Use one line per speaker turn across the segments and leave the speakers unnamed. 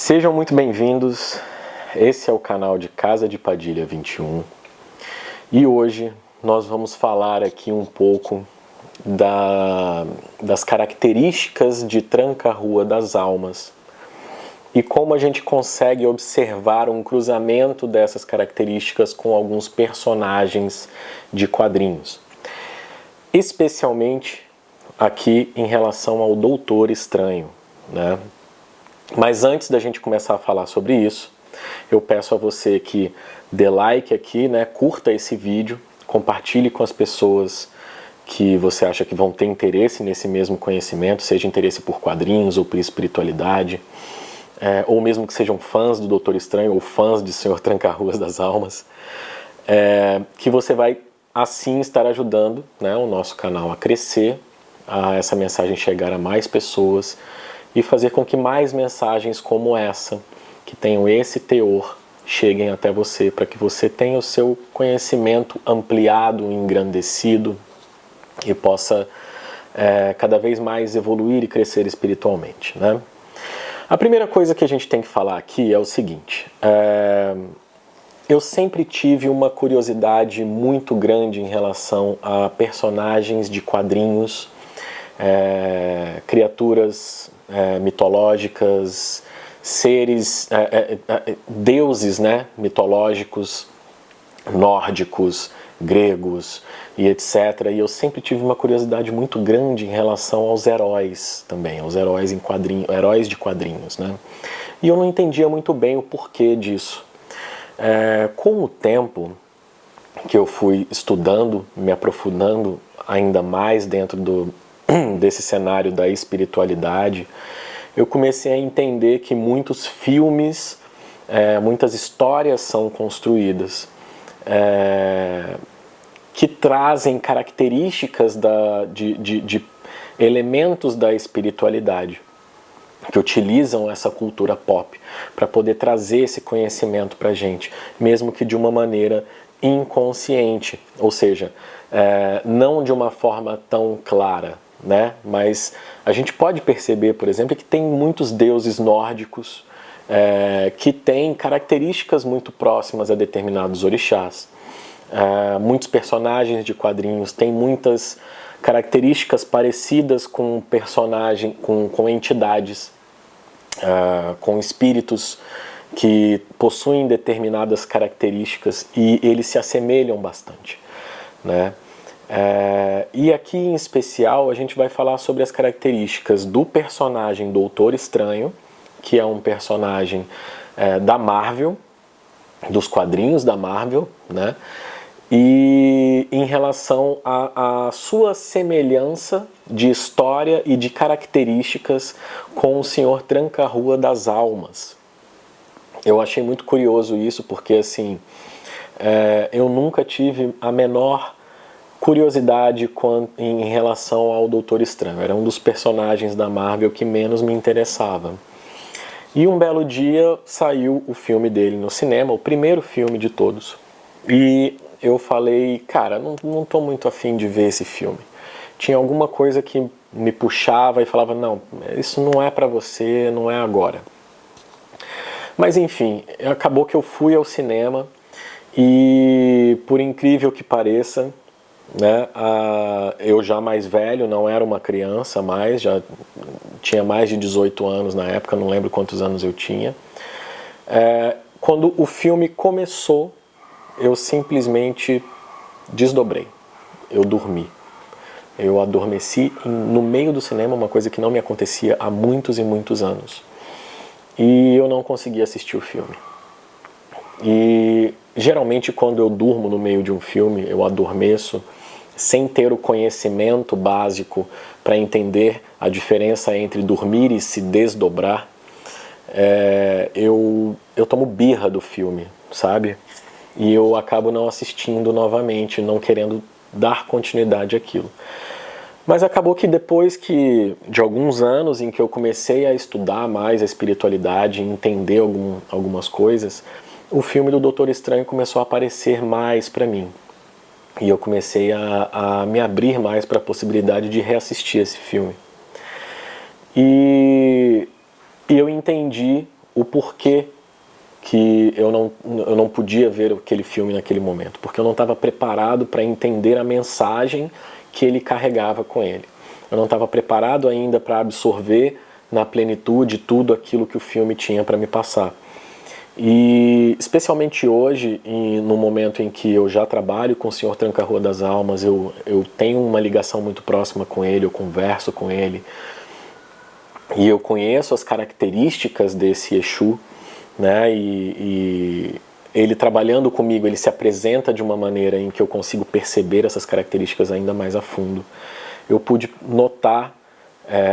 Sejam muito bem-vindos, esse é o canal de Casa de Padilha 21 e hoje nós vamos falar aqui um pouco das características de Tranca-Rua das Almas e como a gente consegue observar um cruzamento dessas características com alguns personagens de quadrinhos, especialmente aqui em relação ao Doutor Estranho, né? Mas antes da gente começar a falar sobre isso, eu peço a você que dê like aqui, né, curta esse vídeo, compartilhe com as pessoas que você acha que vão ter interesse nesse mesmo conhecimento, seja interesse por quadrinhos ou por espiritualidade, ou mesmo que sejam fãs do Doutor Estranho ou fãs de Senhor Tranca-Ruas das Almas, que você vai assim estar ajudando, né, o nosso canal a crescer, a essa mensagem chegar a mais pessoas, e fazer com que mais mensagens como essa, que tenham esse teor, cheguem até você, para que você tenha o seu conhecimento ampliado, engrandecido e possa cada vez mais evoluir e crescer espiritualmente, né? A primeira coisa que a gente tem que falar aqui é o seguinte: eu sempre tive uma curiosidade muito grande em relação a personagens de quadrinhos, criaturas mitológicas, seres, deuses, né, mitológicos, nórdicos, gregos e etc. E eu sempre tive uma curiosidade muito grande em relação aos heróis também, aos heróis em quadrinhos, heróis de quadrinhos, né? E eu não entendia muito bem o porquê disso. Com o tempo que eu fui estudando, me aprofundando ainda mais dentro desse cenário da espiritualidade, eu comecei a entender que muitos filmes, muitas histórias são construídas que trazem características de elementos da espiritualidade, que utilizam essa cultura pop para poder trazer esse conhecimento para a gente, mesmo que de uma maneira inconsciente, ou seja, não de uma forma tão clara, né? Mas a gente pode perceber, por exemplo, que tem muitos deuses nórdicos que têm características muito próximas a determinados orixás. Muitos personagens de quadrinhos têm muitas características parecidas com personagem, com entidades, com espíritos que possuem determinadas características e eles se assemelham bastante, né? E aqui em especial a gente vai falar sobre as características do personagem Doutor Estranho, que é um personagem da Marvel, dos quadrinhos da Marvel, né? E em relação à sua semelhança de história e de características com o Senhor Tranca-Rua das Almas. Eu achei muito curioso isso, porque assim, eu nunca tive a menor curiosidade em relação ao Doutor Estranho. Era um dos personagens da Marvel que menos me interessava. E um belo dia saiu o filme dele no cinema, o primeiro filme de todos. E eu falei, cara, não tô muito afim de ver esse filme. Tinha alguma coisa que me puxava e falava, não, isso não é pra você, não é agora. Mas enfim, acabou que eu fui ao cinema e, por incrível que pareça, né, eu já mais velho, não era uma criança mais, já tinha mais de 18 anos na época, não lembro quantos anos eu tinha. Quando o filme começou, eu simplesmente desdobrei, eu dormi. Eu adormeci no meio do cinema, uma coisa que não me acontecia há muitos e muitos anos. E eu não consegui assistir o filme. E geralmente quando eu durmo no meio de um filme, eu adormeço sem ter o conhecimento básico para entender a diferença entre dormir e se desdobrar. Eu tomo birra do filme, sabe? E eu acabo não assistindo novamente, não querendo dar continuidade àquilo. Mas acabou que depois de alguns anos em que eu comecei a estudar mais a espiritualidade, entender algumas coisas, o filme do Doutor Estranho começou a aparecer mais para mim. E eu comecei a me abrir mais para a possibilidade de reassistir esse filme. E eu entendi o porquê que eu não podia ver aquele filme naquele momento, porque eu não estava preparado para entender a mensagem que ele carregava com ele. Eu não estava preparado ainda para absorver na plenitude tudo aquilo que o filme tinha para me passar. E especialmente hoje, no momento em que eu já trabalho com o Senhor Tranca-Rua das Almas, eu tenho uma ligação muito próxima com ele, eu converso com ele, e eu conheço as características desse Exu, né? E ele trabalhando comigo, ele se apresenta de uma maneira em que eu consigo perceber essas características ainda mais a fundo. Eu pude notar,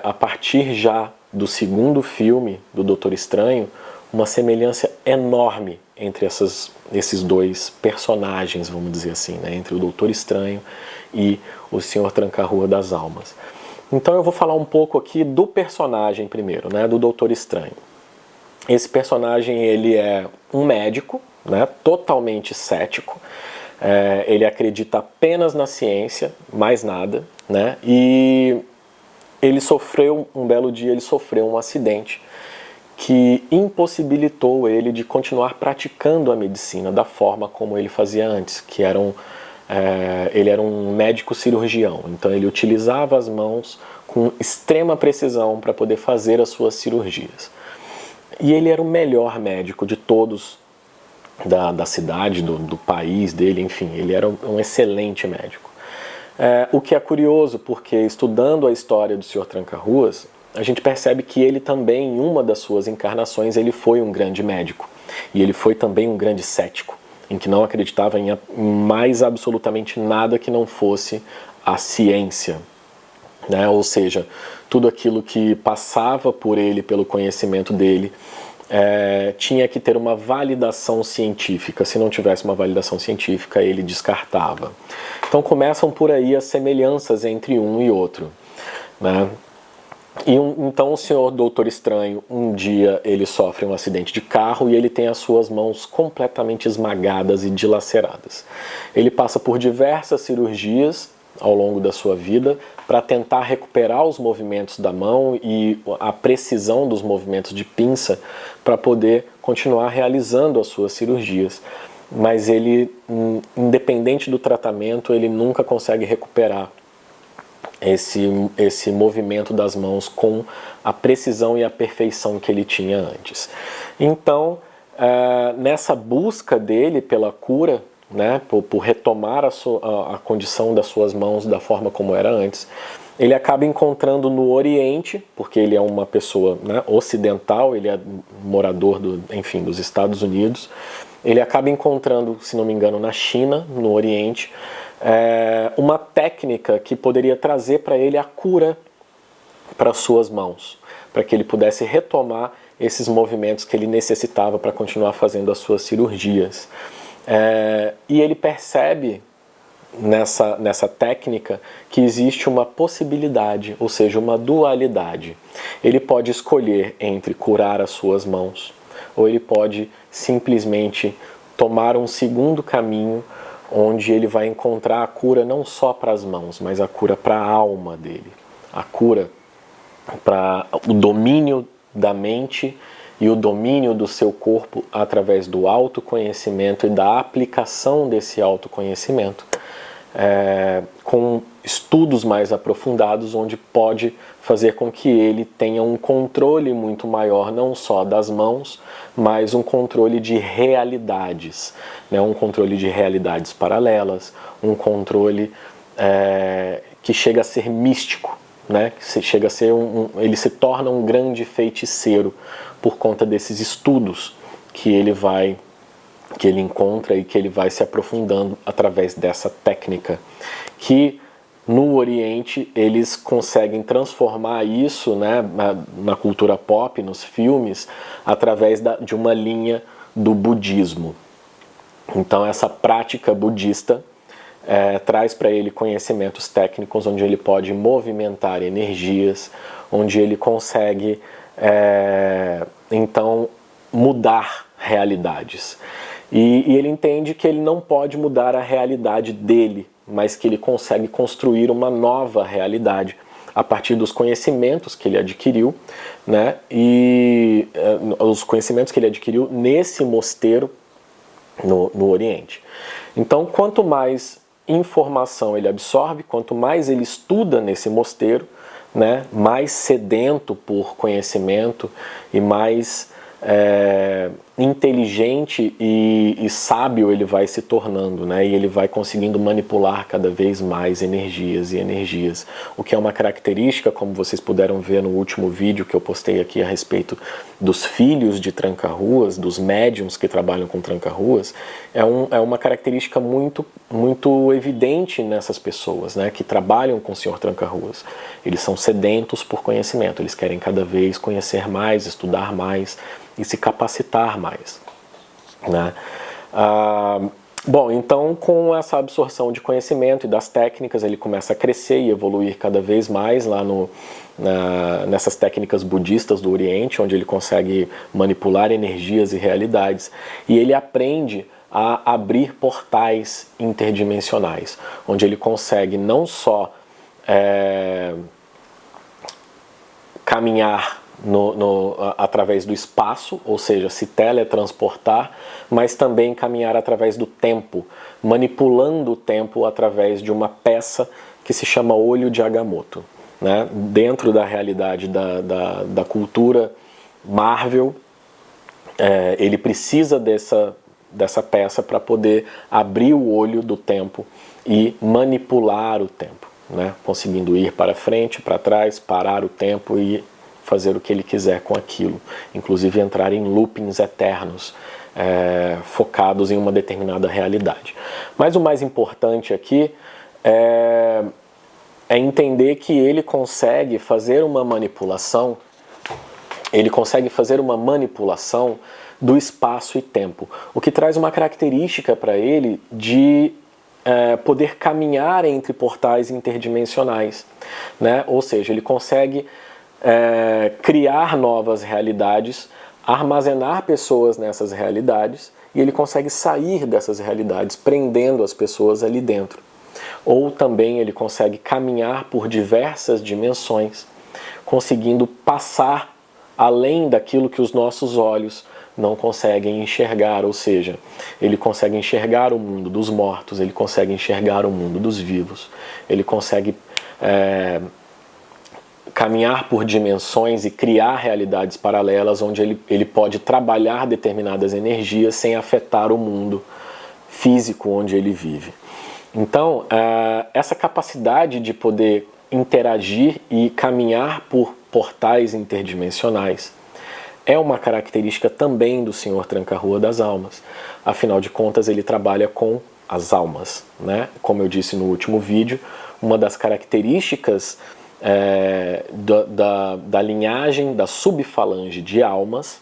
a partir já do segundo filme do Doutor Estranho, uma semelhança enorme entre esses dois personagens, vamos dizer assim, né? Entre o Doutor Estranho e o Senhor Tranca-Rua das Almas. Então eu vou falar um pouco aqui do personagem primeiro, né? Do Doutor Estranho. Esse personagem, ele é um médico, né, totalmente cético, ele acredita apenas na ciência, mais nada, né, e ele sofreu, um belo dia, ele sofreu um acidente que impossibilitou ele de continuar praticando a medicina da forma como ele fazia antes, que ele era um médico cirurgião, então ele utilizava as mãos com extrema precisão para poder fazer as suas cirurgias. E ele era o melhor médico de todos da cidade, do país dele, enfim, ele era um excelente médico. O que é curioso, porque estudando a história do Senhor Tranca-Ruas, a gente percebe que ele também, em uma das suas encarnações, ele foi um grande médico. E ele foi também um grande cético, em que não acreditava em mais absolutamente nada que não fosse a ciência, né? Ou seja, tudo aquilo que passava por ele, pelo conhecimento dele, tinha que ter uma validação científica. Se não tivesse uma validação científica, ele descartava. Então começam por aí as semelhanças entre um e outro, né? Então o Senhor Doutor Estranho, um dia ele sofre um acidente de carro e ele tem as suas mãos completamente esmagadas e dilaceradas. Ele passa por diversas cirurgias ao longo da sua vida para tentar recuperar os movimentos da mão e a precisão dos movimentos de pinça para poder continuar realizando as suas cirurgias. Mas ele, independente do tratamento, ele nunca consegue recuperar esse movimento das mãos com a precisão e a perfeição que ele tinha antes. Então, nessa busca dele pela cura, né, por retomar a condição das suas mãos da forma como era antes, ele acaba encontrando no Oriente, porque ele é uma pessoa, né, ocidental, ele é morador dos Estados Unidos, ele acaba encontrando, se não me engano, na China, no Oriente, uma técnica que poderia trazer para ele a cura para suas mãos, para que ele pudesse retomar esses movimentos que ele necessitava para continuar fazendo as suas cirurgias. E ele percebe nessa técnica que existe uma possibilidade, ou seja, uma dualidade. Ele pode escolher entre curar as suas mãos, ou ele pode simplesmente tomar um segundo caminho, onde ele vai encontrar a cura não só para as mãos, mas a cura para a alma dele, a cura para o domínio da mente e o domínio do seu corpo através do autoconhecimento e da aplicação desse autoconhecimento, com estudos mais aprofundados, onde pode fazer com que ele tenha um controle muito maior, não só das mãos, mas um controle de realidades, né? Um controle de realidades paralelas, um controle que chega a ser místico, né? Que chega a ser ele se torna um grande feiticeiro por conta desses estudos que ele encontra e que ele vai se aprofundando através dessa técnica, que no Oriente eles conseguem transformar isso, né, na cultura pop, nos filmes, através de uma linha do budismo. Então essa prática budista traz para ele conhecimentos técnicos onde ele pode movimentar energias, onde ele consegue então mudar realidades. E ele entende que ele não pode mudar a realidade dele, mas que ele consegue construir uma nova realidade a partir dos conhecimentos que ele adquiriu, né, e os conhecimentos que ele adquiriu nesse mosteiro no Oriente. Então, quanto mais informação ele absorve, quanto mais ele estuda nesse mosteiro, né, mais sedento por conhecimento e mais inteligente e sábio ele vai se tornando, né? E ele vai conseguindo manipular cada vez mais energias e energias, o que é uma característica, como vocês puderam ver no último vídeo que eu postei aqui a respeito dos filhos de tranca-ruas, dos médiums que trabalham com tranca-ruas, é uma característica muito evidente nessas pessoas, né, que trabalham com o Senhor Tranca-Ruas. Eles são sedentos por conhecimento, eles querem cada vez conhecer mais, estudar mais e se capacitar mais, né? Bom, então com essa absorção de conhecimento e das técnicas, ele começa a crescer e evoluir cada vez mais lá nessas técnicas budistas do Oriente, onde ele consegue manipular energias e realidades, e ele aprende a abrir portais interdimensionais, onde ele consegue não só caminhar através do espaço, ou seja, se teletransportar, mas também caminhar através do tempo, manipulando o tempo através de uma peça que se chama Olho de Agamotto, né? Dentro da realidade da cultura Marvel, ele precisa dessa peça para poder abrir o olho do tempo e manipular o tempo, né? Conseguindo ir para frente, para trás, parar o tempo e fazer o que ele quiser com aquilo, inclusive entrar em loopings eternos, focados em uma determinada realidade. Mas o mais importante aqui é entender que ele consegue fazer uma manipulação, do espaço e tempo, o que traz uma característica para ele de poder caminhar entre portais interdimensionais, né? Ou seja, ele consegue criar novas realidades, armazenar pessoas nessas realidades, e ele consegue sair dessas realidades, prendendo as pessoas ali dentro. Ou também ele consegue caminhar por diversas dimensões, conseguindo passar além daquilo que os nossos olhos não conseguem enxergar, ou seja, ele consegue enxergar o mundo dos mortos, ele consegue enxergar o mundo dos vivos, ele consegue caminhar por dimensões e criar realidades paralelas onde ele pode trabalhar determinadas energias sem afetar o mundo físico onde ele vive. Então, essa capacidade de poder interagir e caminhar por portais interdimensionais é uma característica também do Senhor Tranca-Rua das Almas. Afinal de contas, ele trabalha com as almas, né? Como eu disse no último vídeo, uma das características da linhagem da subfalange de almas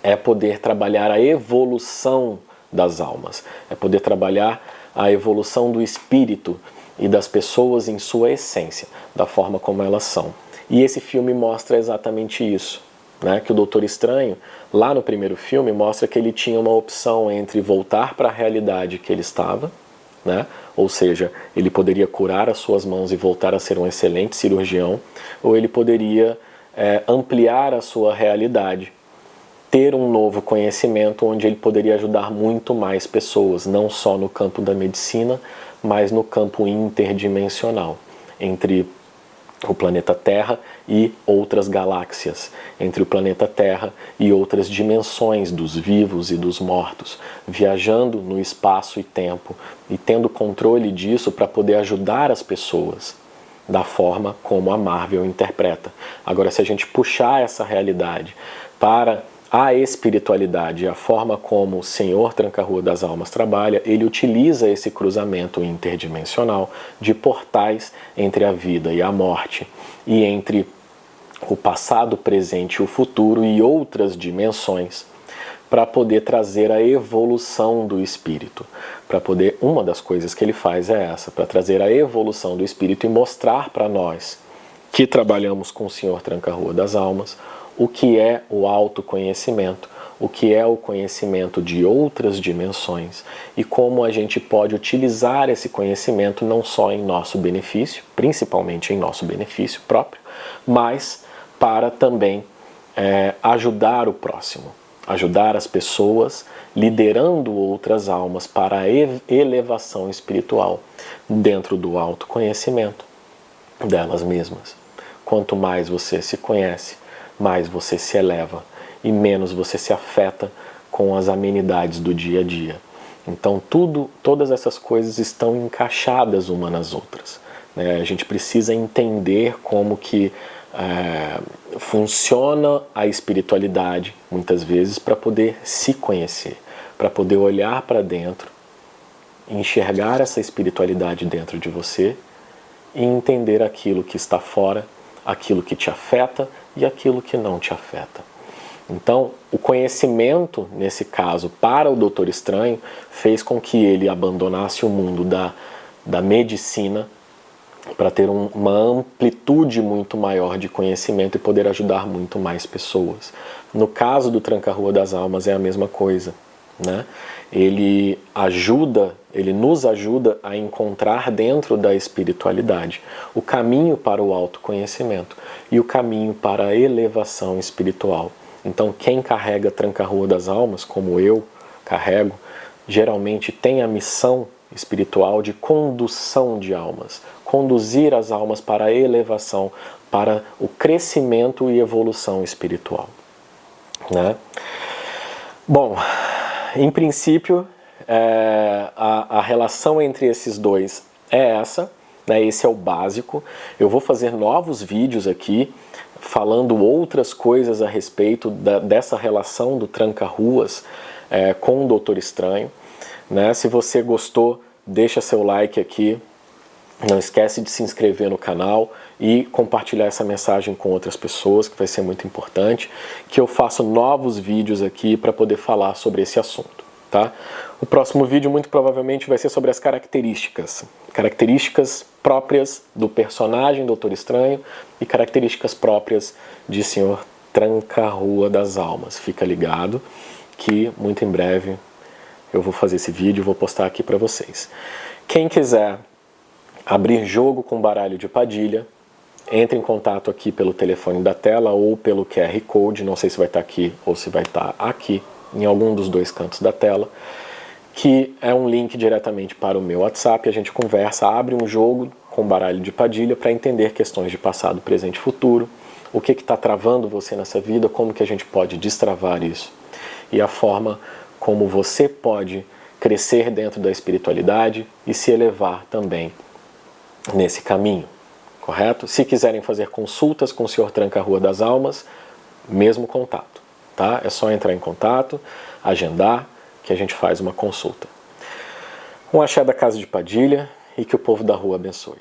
é poder trabalhar a evolução das almas, é poder trabalhar a evolução do espírito e das pessoas em sua essência, da forma como elas são. E esse filme mostra exatamente isso, né? Que o Doutor Estranho, lá no primeiro filme, mostra que ele tinha uma opção entre voltar para a realidade que ele estava, né? Ou seja, ele poderia curar as suas mãos e voltar a ser um excelente cirurgião, ou ele poderia ampliar a sua realidade, ter um novo conhecimento onde ele poderia ajudar muito mais pessoas, não só no campo da medicina, mas no campo interdimensional, entre o planeta Terra e outras galáxias, entre o planeta Terra e outras dimensões dos vivos e dos mortos, viajando no espaço e tempo e tendo controle disso para poder ajudar as pessoas da forma como a Marvel interpreta. Agora, se a gente puxar essa realidade para a espiritualidade, a forma como o Senhor Tranca-Rua das Almas trabalha, ele utiliza esse cruzamento interdimensional de portais entre a vida e a morte, e entre o passado, o presente e o futuro e outras dimensões, para poder trazer a evolução do espírito. Uma das coisas que ele faz é essa, para trazer a evolução do espírito e mostrar para nós que trabalhamos com o Senhor Tranca-Rua das Almas o que é o autoconhecimento, o que é o conhecimento de outras dimensões e como a gente pode utilizar esse conhecimento não só em nosso benefício, principalmente em nosso benefício próprio, mas para também ajudar o próximo, ajudar as pessoas, liderando outras almas para a elevação espiritual dentro do autoconhecimento delas mesmas. Quanto mais você se conhece, mais você se eleva e menos você se afeta com as amenidades do dia a dia. Então todas essas coisas estão encaixadas uma nas outras, né? A gente precisa entender como que funciona a espiritualidade, muitas vezes, para poder se conhecer, para poder olhar para dentro, enxergar essa espiritualidade dentro de você e entender aquilo que está fora, aquilo que te afeta e aquilo que não te afeta. Então, o conhecimento, nesse caso, para o Doutor Estranho, fez com que ele abandonasse o mundo da medicina para ter uma amplitude muito maior de conhecimento e poder ajudar muito mais pessoas. No caso do Tranca-Rua das Almas é a mesma coisa, né? Ele nos ajuda a encontrar dentro da espiritualidade o caminho para o autoconhecimento e o caminho para a elevação espiritual. Então quem carrega Tranca-Rua das Almas, como eu carrego, geralmente tem a missão espiritual de condução de almas, conduzir as almas para a elevação, para o crescimento e evolução espiritual, né? Bom, em princípio, a relação entre esses dois é essa, né? Esse é o básico. Eu vou fazer novos vídeos aqui, falando outras coisas a respeito dessa relação do Tranca-Ruas com o Doutor Estranho, né? Se você gostou, deixa seu like aqui, não esquece de se inscrever no canal e compartilhar essa mensagem com outras pessoas, que vai ser muito importante, que eu faço novos vídeos aqui para poder falar sobre esse assunto, tá? O próximo vídeo muito provavelmente vai ser sobre as características próprias do personagem Doutor Estranho e características próprias de Senhor Tranca-Rua das Almas. Fica ligado que muito em breve eu vou fazer esse vídeo e vou postar aqui para vocês. Quem quiser abrir jogo com baralho de Padilha, entre em contato aqui pelo telefone da tela ou pelo QR Code, não sei se vai estar aqui ou se vai estar aqui, em algum dos dois cantos da tela, que é um link diretamente para o meu WhatsApp, a gente conversa, abre um jogo com baralho de Padilha para entender questões de passado, presente e futuro, o que está travando você nessa vida, como que a gente pode destravar isso, e a forma como você pode crescer dentro da espiritualidade e se elevar também nesse caminho, correto? Se quiserem fazer consultas com o Senhor Tranca-Rua das Almas, mesmo contato, tá? É só entrar em contato, agendar, que a gente faz uma consulta. Um axé da Casa de Padilha e que o povo da rua abençoe.